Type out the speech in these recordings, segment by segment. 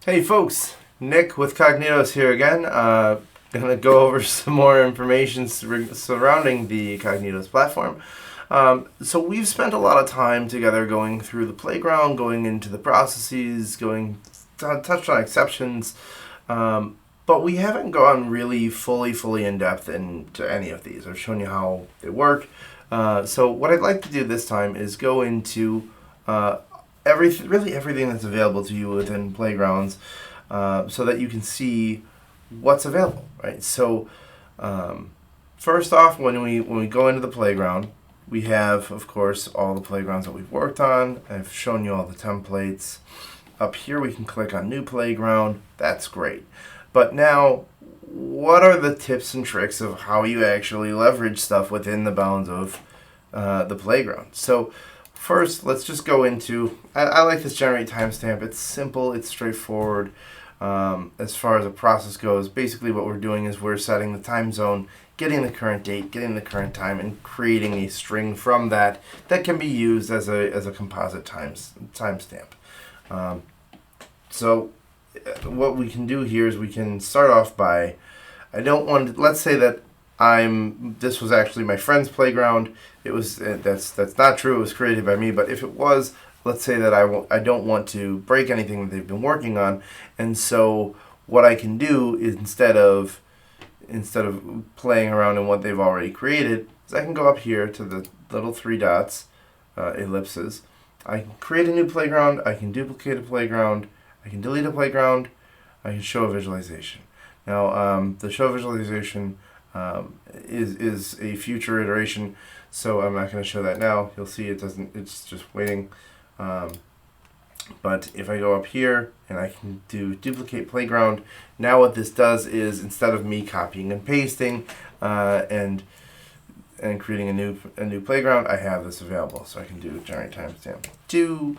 Hey folks, Nick with Kognitos here again. Gonna go over some more information surrounding the Kognitos platform. So we've spent a lot of time together going through the playground, going into the processes, going touched on exceptions, but we haven't gone really fully in depth into any of these. I've shown you how they work. So what I'd like to do this time is go into really everything that's available to you within playgrounds, so that you can see what's available, right? So first off, when we go into the playground, we have, of course, all the playgrounds that we've worked on. I've shown you all the templates. Up here we can click on new playground. That's great. But now, what are the tips and tricks of how you actually leverage stuff within the bounds of the playground? So first, let's just go into, I like this generate timestamp. It's simple, it's straightforward. As far as the process goes, basically what we're doing is we're setting the time zone, getting the current date, getting the current time, and creating a string from that can be used as a composite timestamp. So what we can do here is we can start off by, let's say that this was actually my friend's playground. It was, that's not true. It was created by me, but if it was, let's say that I don't want to break anything that they've been working on, and so what I can do is instead of playing around in what they've already created, is I can go up here to the little three dots, ellipses. I can create a new playground. I can duplicate a playground. I can delete a playground. I can show a visualization. Now, the show visualization is a future iteration, so I'm not going to show that now. You'll see it doesn't. It's just waiting. But if I go up here and I can do duplicate playground, now what this does is instead of me copying and pasting and creating a new playground, I have this available. So I can do generate timestamp 2,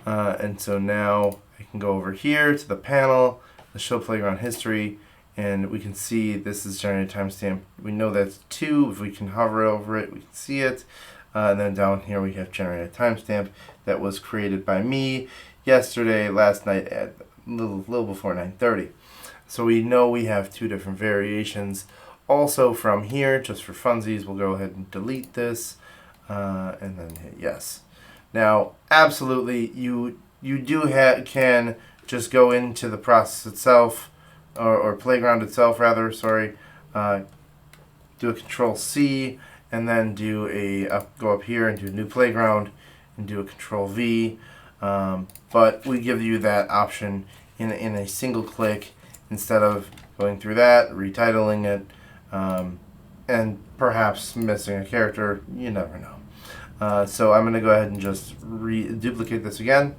and so now I can go over here to the panel, the show playground history, and we can see this is generated timestamp. We know that's 2. If we can hover over it, we can see it. And then down here we have generated timestamp that was created by me yesterday, last night at little before 9:30. So we know we have 2 different variations. Also from here, just for funsies, we'll go ahead and delete this and then hit yes. Now, absolutely, you can just go into the process itself, or playground itself rather, sorry, do a Control C, and then go up here and do new playground and do a Control V. But we give you that option in a single click instead of going through that, retitling it, and perhaps missing a character. You never know. So I'm going to go ahead and just duplicate this again.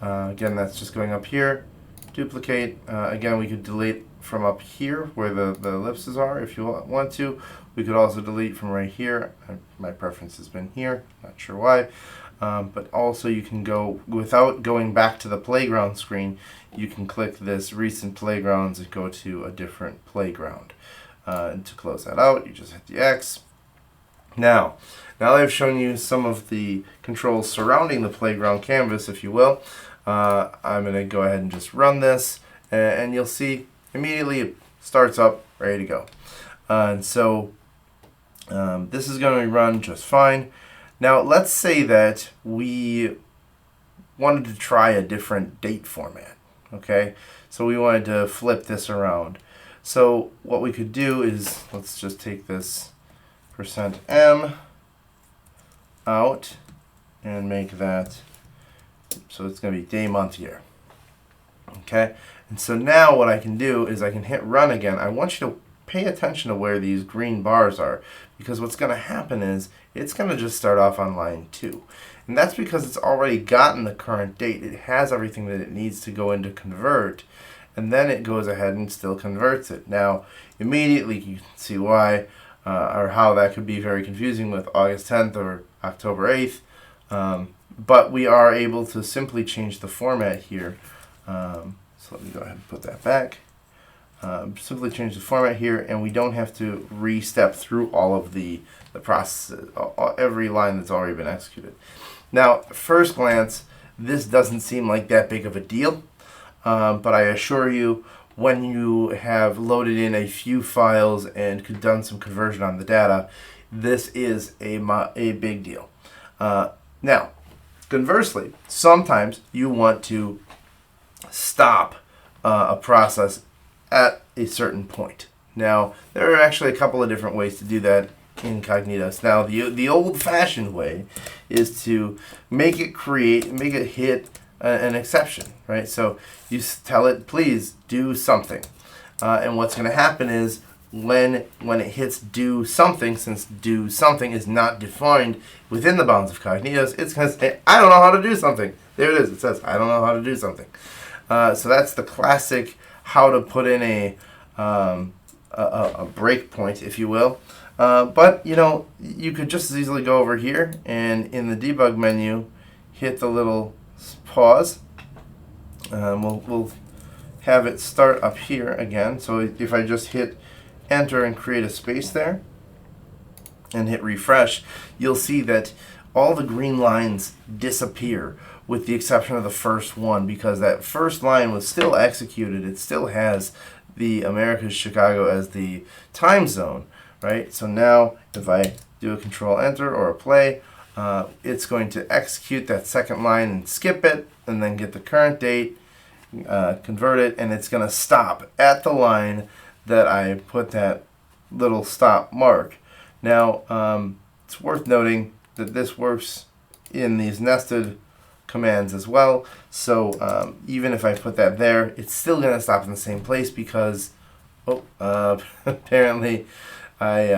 Again, that's just going up here, duplicate. Again, we could delete from up here where the ellipses are if you want to. We could also delete from right here. My preference has been here, not sure why. But also you can go, without going back to the playground screen, you can click this recent playgrounds and go to a different playground. And to close that out, you just hit the X. Now that I've shown you some of the controls surrounding the playground canvas, if you will, I'm going to go ahead and just run this, and you'll see immediately it starts up, ready to go. And so this is going to run just fine. Now let's say that we wanted to try a different date format. Okay, so we wanted to flip this around. So what we could do is, let's just take this %m out and make that, so it's going to be day, month, year. Okay, and so now what I can do is I can hit run again. I want you to pay attention to where these green bars are, because what's going to happen is it's going to just start off on line 2. And that's because it's already gotten the current date. It has everything that it needs to go into convert, and then it goes ahead and still converts it. Now, immediately you can see why, or how that could be very confusing with August 10th or October 8th. But we are able to simply change the format here. So let me go ahead and put that back. Simply change the format here, and we don't have to re-step through all of the processes, every line that's already been executed. Now, at first glance, this doesn't seem like that big of a deal, but I assure you, when you have loaded in a few files and done some conversion on the data, this is a big deal. Now, conversely, sometimes you want to stop a process at a certain point. Now, there are actually a couple of different ways to do that in Kognitos. Now, the old-fashioned way is to make it hit an exception, right? So you tell it, please do something, and what's going to happen is when it hits do something, since do something is not defined within the bounds of Kognitos, it's going to say, I don't know how to do something. There it is. It says, I don't know how to do something. So that's the classic how to put in a breakpoint, if you will. But you could just as easily go over here and in the debug menu, hit the little pause. We'll have it start up here again. So if I just hit enter and create a space there and hit refresh, you'll see that all the green lines disappear with the exception of the first one, because that first line was still executed. It still has the Americas Chicago as the time zone, right? So now if I do a control enter or a play, it's going to execute that second line and skip it and then get the current date, convert it, and it's going to stop at the line that I put that little stop mark. Now, it's worth noting that this works in these nested commands as well. So even if I put that there, it's still going to stop in the same place because, apparently, I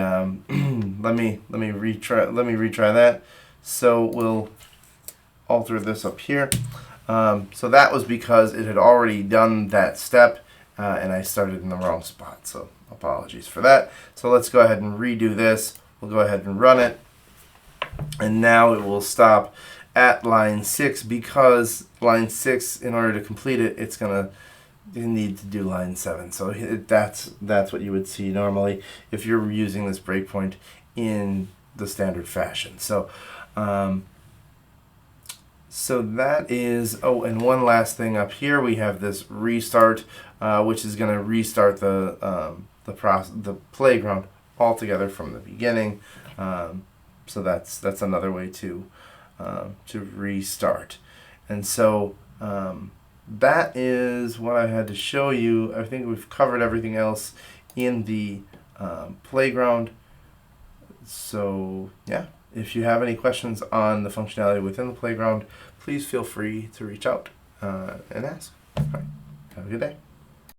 let me retry that. So we'll alter this up here. So that was because it had already done that step, and I started in the wrong spot. So apologies for that. So let's go ahead and redo this. We'll go ahead and run it, and now it will stop at line 6, because line 6, in order to complete it, it's gonna need to do line 7. So that's what you would see normally if you're using this breakpoint in the standard fashion. So so that is, and one last thing up here, we have this restart, which is going to restart the playground altogether from the beginning. So that's another way to restart. And so that is what I had to show you. I think we've covered everything else in the playground. So yeah, if you have any questions on the functionality within the playground, please feel free to reach out and ask. All right. Have a good day.